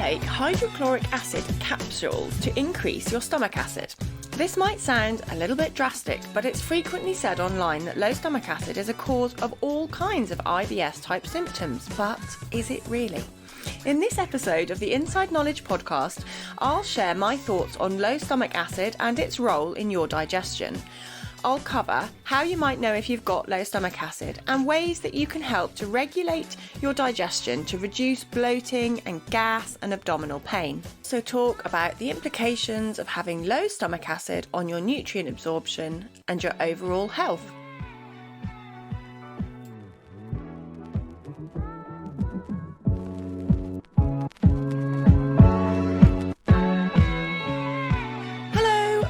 take hydrochloric acid capsules to increase your stomach acid. This might sound a little bit drastic, but it's frequently said online that low stomach acid is a cause of all kinds of IBS type symptoms, but is it really? In this episode of the Inside Knowledge podcast, I'll share my thoughts on low stomach acid and its role in your digestion. I'll cover how you might know if you've got low stomach acid and ways that you can help to regulate your digestion to reduce bloating and gas and abdominal pain. So talk about the implications of having low stomach acid on your nutrient absorption and your overall health.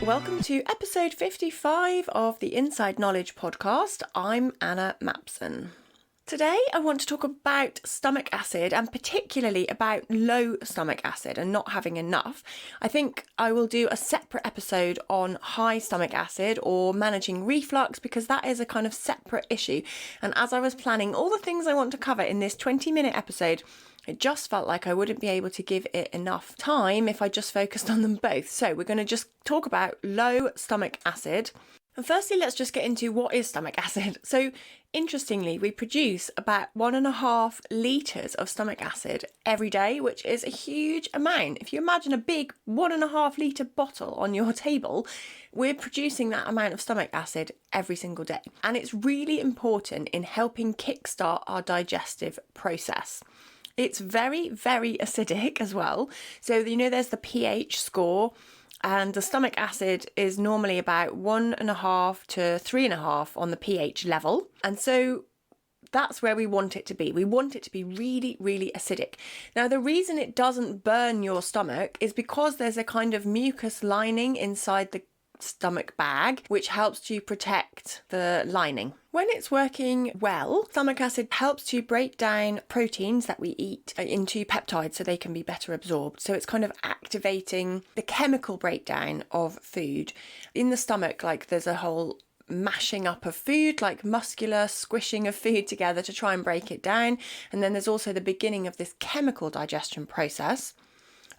Welcome to episode 55 of the Inside Knowledge podcast. I'm Anna Mapson. Today I want to talk about stomach acid and particularly about low stomach acid and not having enough. I think I will do a separate episode on high stomach acid or managing reflux because that is a kind of separate issue. And as I was planning all the things I want to cover in this 20-minute episode, it just felt like I wouldn't be able to give it enough time if I just focused on them both. So we're going to just talk about low stomach acid. And firstly, let's just get into what is stomach acid. So interestingly, we produce about 1.5 litres of stomach acid every day, which is a huge amount. If you imagine a big 1.5 litre bottle on your table, we're producing that amount of stomach acid every single day. And it's really important in helping kickstart our digestive process. It's very, very acidic as well. So, there's the pH score, and the stomach acid is normally about 1.5 to 3.5 on the pH level. And so that's where we want it to be. We want it to be really, really acidic. Now, the reason it doesn't burn your stomach is because there's a kind of mucus lining inside the stomach bag, which helps to protect the lining. When it's working well, stomach acid helps to break down proteins that we eat into peptides so they can be better absorbed. So it's kind of activating the chemical breakdown of food. In the stomach, there's a whole mashing up of food, like muscular squishing of food together to try and break it down. And then there's also the beginning of this chemical digestion process.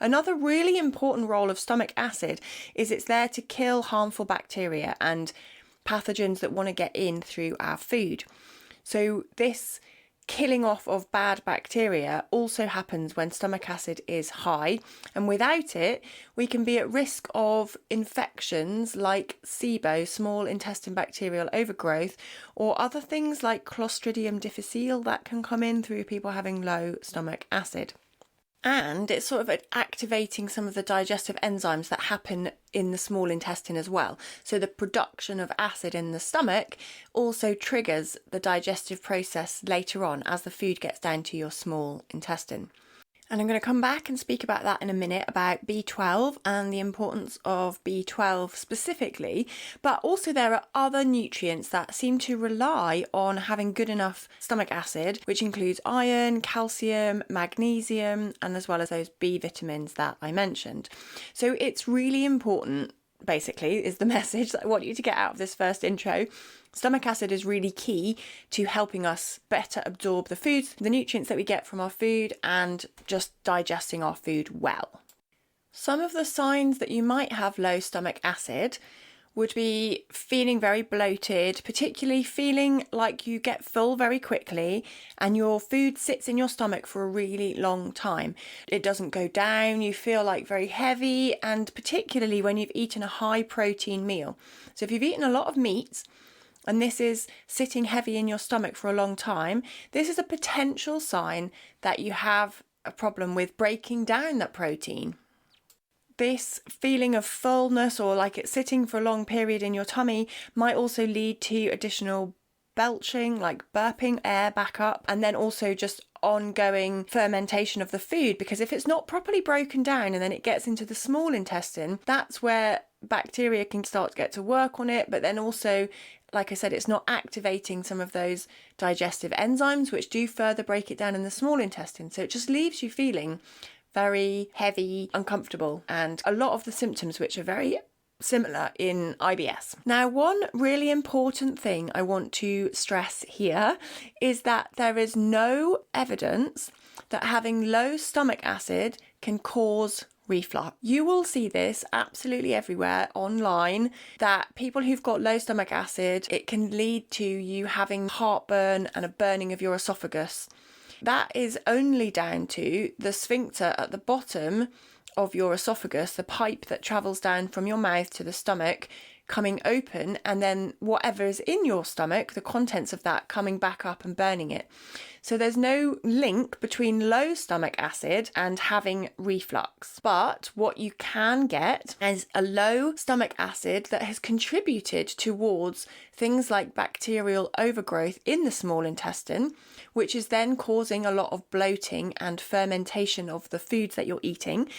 Another really important role of stomach acid is it's there to kill harmful bacteria and pathogens that want to get in through our food. So this killing off of bad bacteria also happens when stomach acid is high, and without it, we can be at risk of infections like SIBO, small intestine bacterial overgrowth, or other things like Clostridium difficile that can come in through people having low stomach acid. And it's sort of activating some of the digestive enzymes that happen in the small intestine as well. So the production of acid in the stomach also triggers the digestive process later on as the food gets down to your small intestine. And I'm going to come back and speak about that in a minute, about B12 and the importance of B12 specifically. But also there are other nutrients that seem to rely on having good enough stomach acid, which includes iron, calcium, magnesium, and as well as those B vitamins that I mentioned. So it's really important, basically, is the message that I want you to get out of this first intro. Stomach acid is really key to helping us better absorb the foods, the nutrients that we get from our food, and just digesting our food well. Some of the signs that you might have low stomach acid would be feeling very bloated, particularly feeling like you get full very quickly and your food sits in your stomach for a really long time. It doesn't go down, you feel like very heavy, and particularly when you've eaten a high protein meal. So if you've eaten a lot of meat, and this is sitting heavy in your stomach for a long time, this is a potential sign that you have a problem with breaking down that protein. This feeling of fullness or like it's sitting for a long period in your tummy might also lead to additional belching, like burping air back up, and then also just ongoing fermentation of the food, because if it's not properly broken down and then it gets into the small intestine, that's where bacteria can start to get to work on it. But then also, like I said, it's not activating some of those digestive enzymes which do further break it down in the small intestine. So it just leaves you feeling very heavy, uncomfortable, and a lot of the symptoms which are very similar in IBS. Now, one really important thing I want to stress here is that there is no evidence that having low stomach acid can cause reflux. You will see this absolutely everywhere online, that people who've got low stomach acid, it can lead to you having heartburn and a burning of your esophagus. That is only down to the sphincter at the bottom of your esophagus, the pipe that travels down from your mouth to the stomach, coming open, and then whatever is in your stomach, the contents of that, coming back up and burning it. So there's no link between low stomach acid and having reflux. But what you can get is a low stomach acid that has contributed towards things like bacterial overgrowth in the small intestine, which is then causing a lot of bloating and fermentation of the foods that you're eating.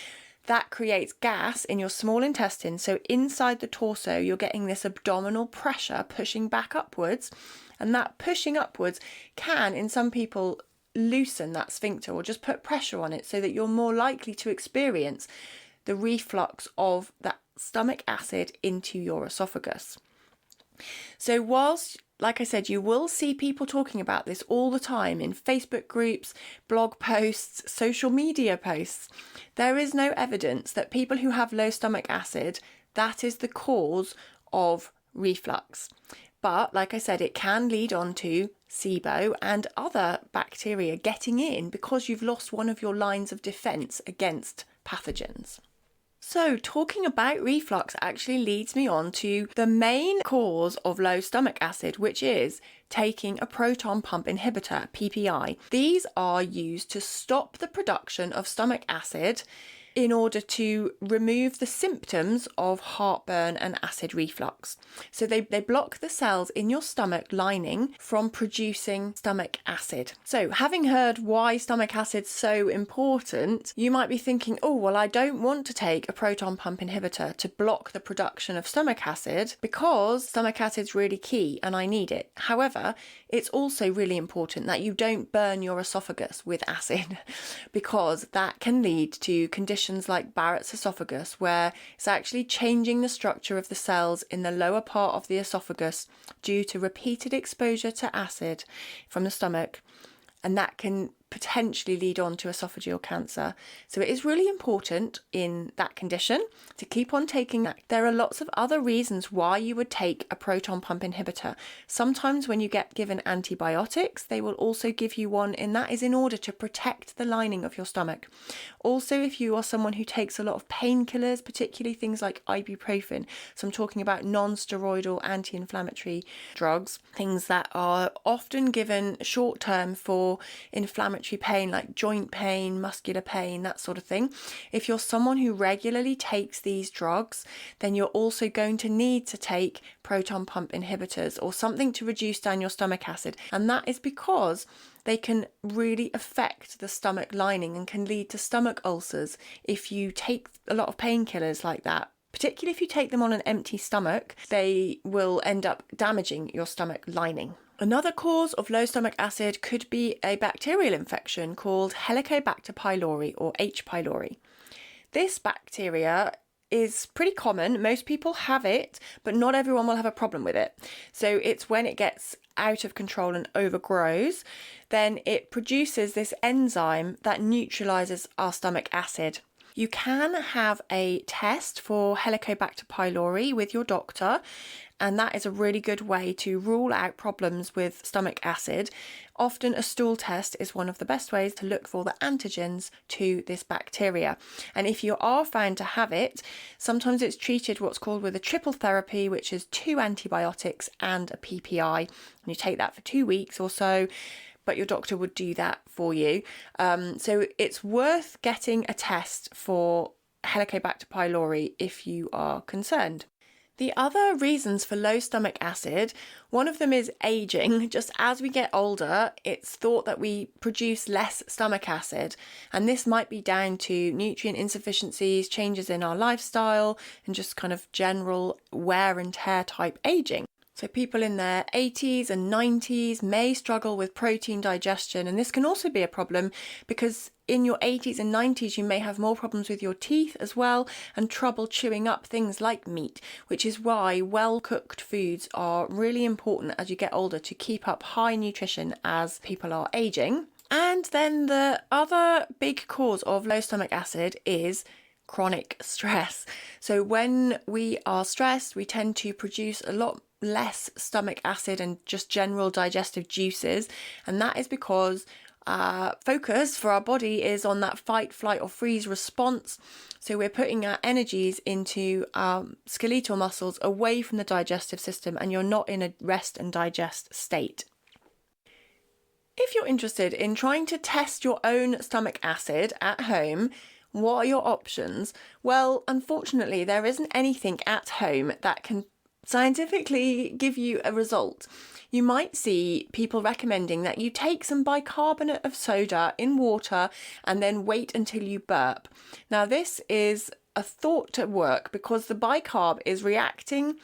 That creates gas in your small intestine. So inside the torso, you're getting this abdominal pressure pushing back upwards. And that pushing upwards can, in some people, loosen that sphincter or just put pressure on it so that you're more likely to experience the reflux of that stomach acid into your esophagus. So whilst, like I said, you will see people talking about this all the time in Facebook groups, blog posts, social media posts, there is no evidence that people who have low stomach acid, that is the cause of reflux. But like I said, it can lead on to SIBO and other bacteria getting in because you've lost one of your lines of defense against pathogens. So talking about reflux actually leads me on to the main cause of low stomach acid, which is taking a proton pump inhibitor, PPI. These are used to stop the production of stomach acid in order to remove the symptoms of heartburn and acid reflux. So they block the cells in your stomach lining from producing stomach acid. So having heard why stomach acid's so important, you might be thinking, oh, well, I don't want to take a proton pump inhibitor to block the production of stomach acid because stomach acid's really key and I need it. However, it's also really important that you don't burn your esophagus with acid because that can lead to conditions like Barrett's esophagus, where it's actually changing the structure of the cells in the lower part of the esophagus due to repeated exposure to acid from the stomach, and that can potentially lead on to esophageal cancer. So it is really important in that condition to keep on taking that. There are lots of other reasons why you would take a proton pump inhibitor. Sometimes when you get given antibiotics, they will also give you one, and that is in order to protect the lining of your stomach. Also, if you are someone who takes a lot of painkillers, particularly things like ibuprofen, so I'm talking about non-steroidal anti-inflammatory drugs, things that are often given short term for inflammatory pain like joint pain, muscular pain, that sort of thing. If you're someone who regularly takes these drugs, then you're also going to need to take proton pump inhibitors or something to reduce down your stomach acid. And that is because they can really affect the stomach lining and can lead to stomach ulcers if you take a lot of painkillers like that. Particularly if you take them on an empty stomach, they will end up damaging your stomach lining. Another cause of low stomach acid could be a bacterial infection called Helicobacter pylori or H. pylori. This bacteria is pretty common. Most people have it, but not everyone will have a problem with it. So it's when it gets out of control and overgrows, then it produces this enzyme that neutralizes our stomach acid. You can have a test for Helicobacter pylori with your doctor, and that is a really good way to rule out problems with stomach acid. Often a stool test is one of the best ways to look for the antigens to this bacteria. And if you are found to have it, sometimes it's treated what's called with a triple therapy, which is 2 antibiotics and a PPI. And you take that for 2 weeks or so, but your doctor would do that for you. So it's worth getting a test for Helicobacter pylori if you are concerned. The other reasons for low stomach acid, one of them is aging. Just as we get older, it's thought that we produce less stomach acid, and this might be down to nutrient insufficiencies, changes in our lifestyle, and just kind of general wear and tear type aging. So people in their 80s and 90s may struggle with protein digestion, and this can also be a problem because in your 80s and 90s you may have more problems with your teeth as well and trouble chewing up things like meat, which is why well-cooked foods are really important as you get older to keep up high nutrition as people are aging. And then the other big cause of low stomach acid is chronic stress. So when we are stressed, we tend to produce a lot less stomach acid and just general digestive juices. And that is because focus for our body is on that fight, flight or freeze response. So we're putting our energies into our skeletal muscles away from the digestive system, and you're not in a rest and digest state. If you're interested in trying to test your own stomach acid at home, what are your options? Well, unfortunately, there isn't anything at home that can scientifically give you a result. You might see people recommending that you take some bicarbonate of soda in water and then wait until you burp. Now, this is a thought to work because the bicarb is reacting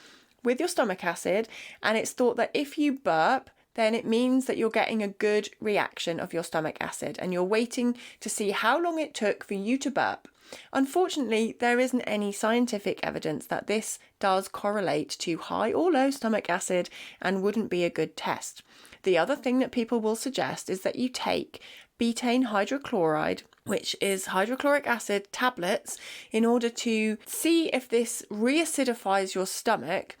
with your stomach acid, and it's thought that if you burp, then it means that you're getting a good reaction of your stomach acid, and you're waiting to see how long it took for you to burp. Unfortunately, there isn't any scientific evidence that this does correlate to high or low stomach acid and wouldn't be a good test. The other thing that people will suggest is that you take betaine hydrochloride, which is hydrochloric acid tablets, in order to see if this reacidifies your stomach.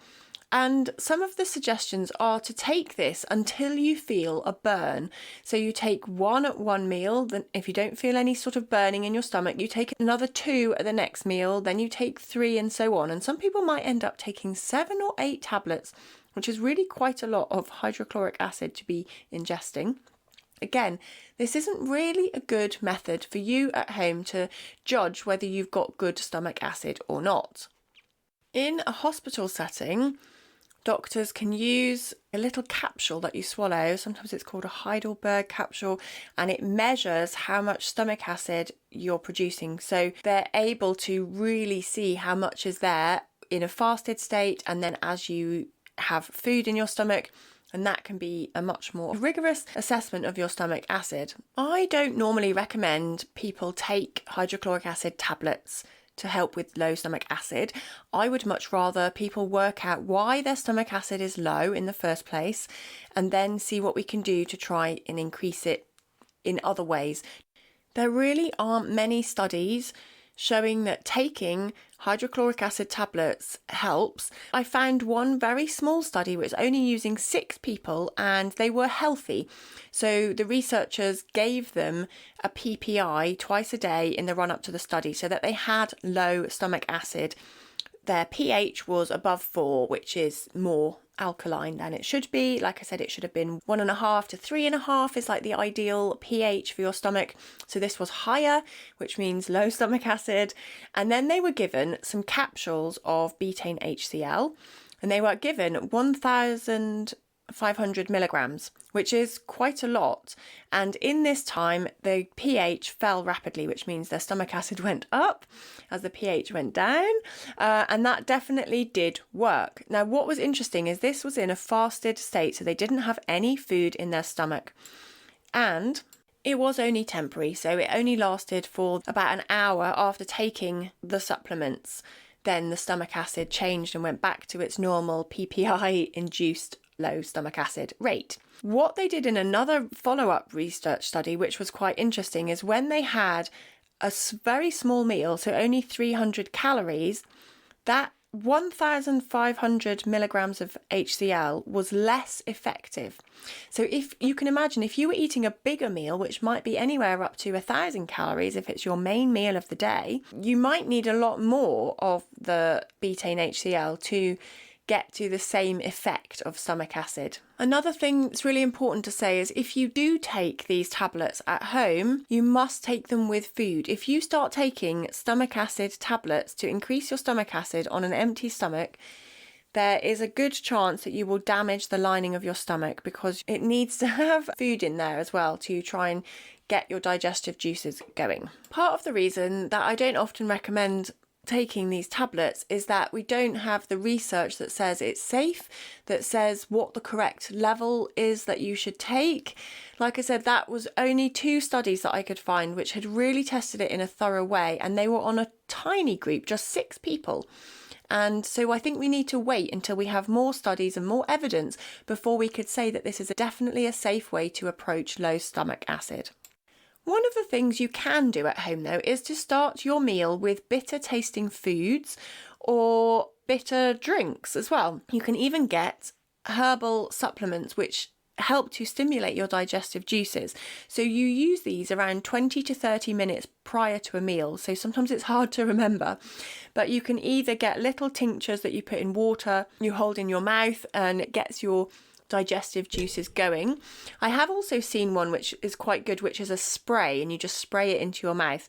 And some of the suggestions are to take this until you feel a burn. So you take one at one meal, then if you don't feel any sort of burning in your stomach, you take another 2 at the next meal, then you take 3 and so on. And some people might end up taking 7 or 8 tablets, which is really quite a lot of hydrochloric acid to be ingesting. Again, this isn't really a good method for you at home to judge whether you've got good stomach acid or not. In a hospital setting, doctors can use a little capsule that you swallow. Sometimes it's called a Heidelberg capsule, and it measures how much stomach acid you're producing. So they're able to really see how much is there in a fasted state, and then as you have food in your stomach, and that can be a much more rigorous assessment of your stomach acid. I don't normally recommend people take hydrochloric acid tablets to help with low stomach acid. I would much rather people work out why their stomach acid is low in the first place, and then see what we can do to try and increase it in other ways. There really aren't many studies showing that taking hydrochloric acid tablets helps. I found one very small study which was only using 6 people, and they were healthy. So the researchers gave them a PPI twice a day in the run up to the study so that they had low stomach acid. Their pH was above 4, which is more alkaline than it should be. Like I said, it should have been 1.5 to 3.5 is like the ideal pH for your stomach. So this was higher, which means low stomach acid. And then they were given some capsules of betaine HCl, and they were given 1,500 milligrams, which is quite a lot. And in this time, the pH fell rapidly, which means their stomach acid went up as the pH went down. And that definitely did work. Now, what was interesting is this was in a fasted state, so they didn't have any food in their stomach. And it was only temporary, so it only lasted for about an hour after taking the supplements. Then the stomach acid changed and went back to its normal PPI-induced low stomach acid rate. What they did in another follow-up research study, which was quite interesting, is when they had a very small meal, so only 300 calories, that 1,500 milligrams of HCl was less effective. So if you can imagine, if you were eating a bigger meal, which might be anywhere up to 1,000 calories, if it's your main meal of the day, you might need a lot more of the betaine HCl to get to the same effect of stomach acid. Another thing that's really important to say is if you do take these tablets at home, you must take them with food. If you start taking stomach acid tablets to increase your stomach acid on an empty stomach, there is a good chance that you will damage the lining of your stomach, because it needs to have food in there as well to try and get your digestive juices going. Part of the reason that I don't often recommend taking these tablets is that we don't have the research that says it's safe, that says what the correct level is that you should take. Like I said, that was only 2 studies that I could find which had really tested it in a thorough way, and they were on a tiny group, just 6 people. And so I think we need to wait until we have more studies and more evidence before we could say that this is definitely a safe way to approach low stomach acid. One of the things you can do at home though is to start your meal with bitter tasting foods or bitter drinks as well. You can even get herbal supplements which help to stimulate your digestive juices. So you use these around 20 to 30 minutes prior to a meal. So sometimes it's hard to remember, but you can either get little tinctures that you put in water, you hold in your mouth, and it gets your digestive juices going. I have also seen one which is quite good, which is a spray, and you just spray it into your mouth.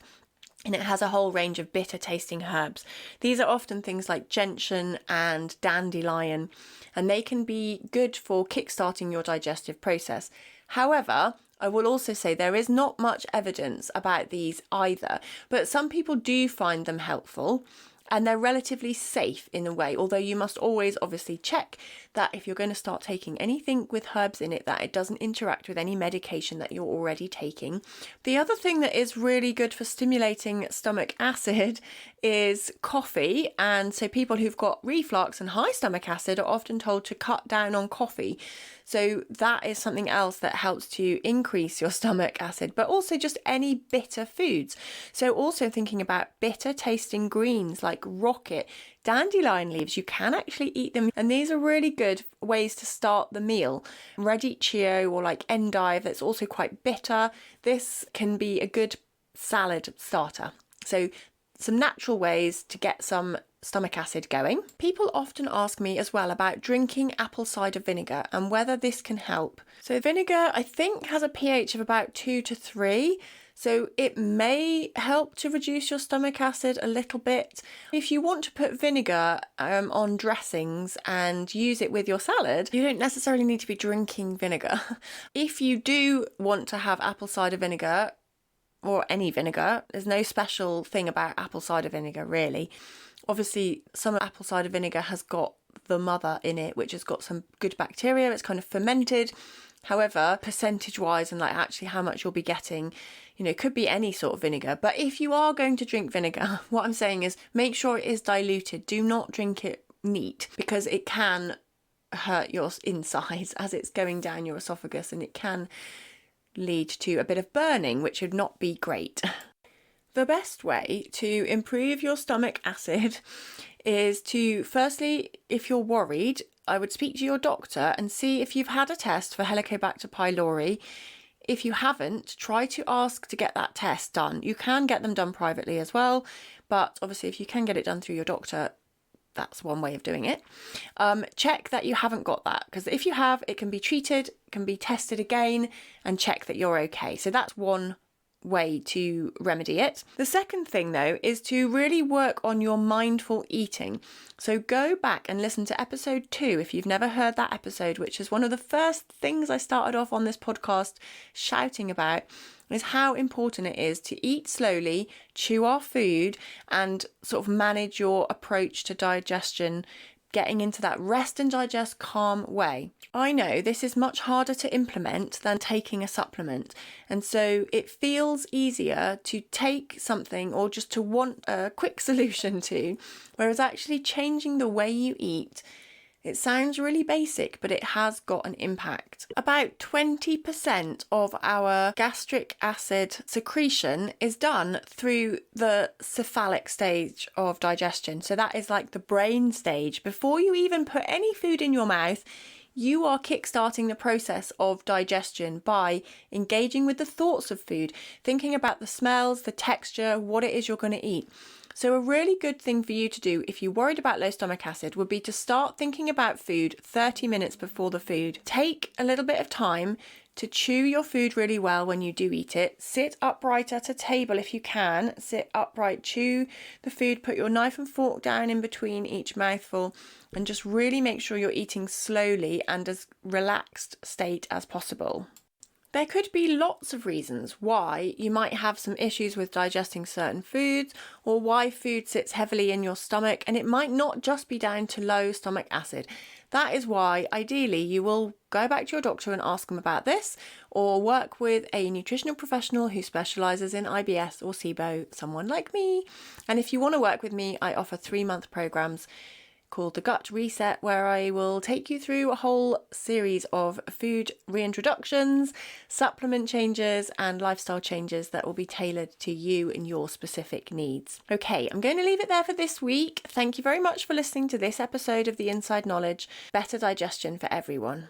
And it has a whole range of bitter tasting herbs. These are often things like gentian and dandelion, and they can be good for kickstarting your digestive process. However, I will also say there is not much evidence about these either, but some people do find them helpful. And they're relatively safe in a way, although you must always obviously check that if you're going to start taking anything with herbs in it, that it doesn't interact with any medication that you're already taking. The other thing that is really good for stimulating stomach acid is coffee. And so people who've got reflux and high stomach acid are often told to cut down on coffee. So that is something else that helps to increase your stomach acid, but also just any bitter foods. So also thinking about bitter tasting greens like rocket, dandelion leaves, you can actually eat them. And these are really good ways to start the meal. Radicchio or like endive, that's also quite bitter. This can be a good salad starter. So some natural ways to get some stomach acid going. People often ask me as well about drinking apple cider vinegar and whether this can help. So vinegar, I think, has a pH of about 2 to 3. So it may help to reduce your stomach acid a little bit. If you want to put vinegar on dressings and use it with your salad, you don't necessarily need to be drinking vinegar. If you do want to have apple cider vinegar, or any vinegar, there's no special thing about apple cider vinegar really. Obviously, some apple cider vinegar has got the mother in it, which has got some good bacteria. It's kind of fermented. However, percentage-wise and like actually how much you'll be getting, could be any sort of vinegar. But if you are going to drink vinegar, what I'm saying is make sure it is diluted. Do not drink it neat because it can hurt your insides as it's going down your esophagus, and it can lead to a bit of burning, which would not be great. The best way to improve your stomach acid is to, firstly, if you're worried, I would speak to your doctor and see if you've had a test for Helicobacter pylori. If you haven't, try to ask to get that test done. You can get them done privately as well, but obviously if you can get it done through your doctor, that's one way of doing it. Check that you haven't got that, because if you have, it can be treated, can be tested again, and check that you're okay. So that's one way to remedy it. The second thing though is to really work on your mindful eating. So go back and listen to episode 2 if you've never heard that episode, which is one of the first things I started off on this podcast shouting about, is how important it is to eat slowly, chew our food, and sort of manage your approach to digestion, getting into that rest and digest calm way. I know this is much harder to implement than taking a supplement, and so it feels easier to take something or just to want a quick solution to, whereas actually changing the way you eat, it sounds really basic, but it has got an impact. About 20% of our gastric acid secretion is done through the cephalic stage of digestion. So that is like the brain stage. Before you even put any food in your mouth, you are kickstarting the process of digestion by engaging with the thoughts of food, thinking about the smells, the texture, what it is you're going to eat. So a really good thing for you to do if you're worried about low stomach acid would be to start thinking about food 30 minutes before the food. Take a little bit of time to chew your food really well when you do eat it. Sit upright at a table if you can. Sit upright, chew the food, put your knife and fork down in between each mouthful, and just really make sure you're eating slowly and as relaxed state as possible. There could be lots of reasons why you might have some issues with digesting certain foods, or why food sits heavily in your stomach, and it might not just be down to low stomach acid. That is why ideally you will go back to your doctor and ask them about this, or work with a nutritional professional who specialises in IBS or SIBO, someone like me. And if you want to work with me, I offer 3-month programs called the Gut Reset, where I will take you through a whole series of food reintroductions, supplement changes, and lifestyle changes that will be tailored to you and your specific needs. Okay, I'm going to leave it there for this week. Thank you very much for listening to this episode of the Inside Knowledge. Better digestion for everyone.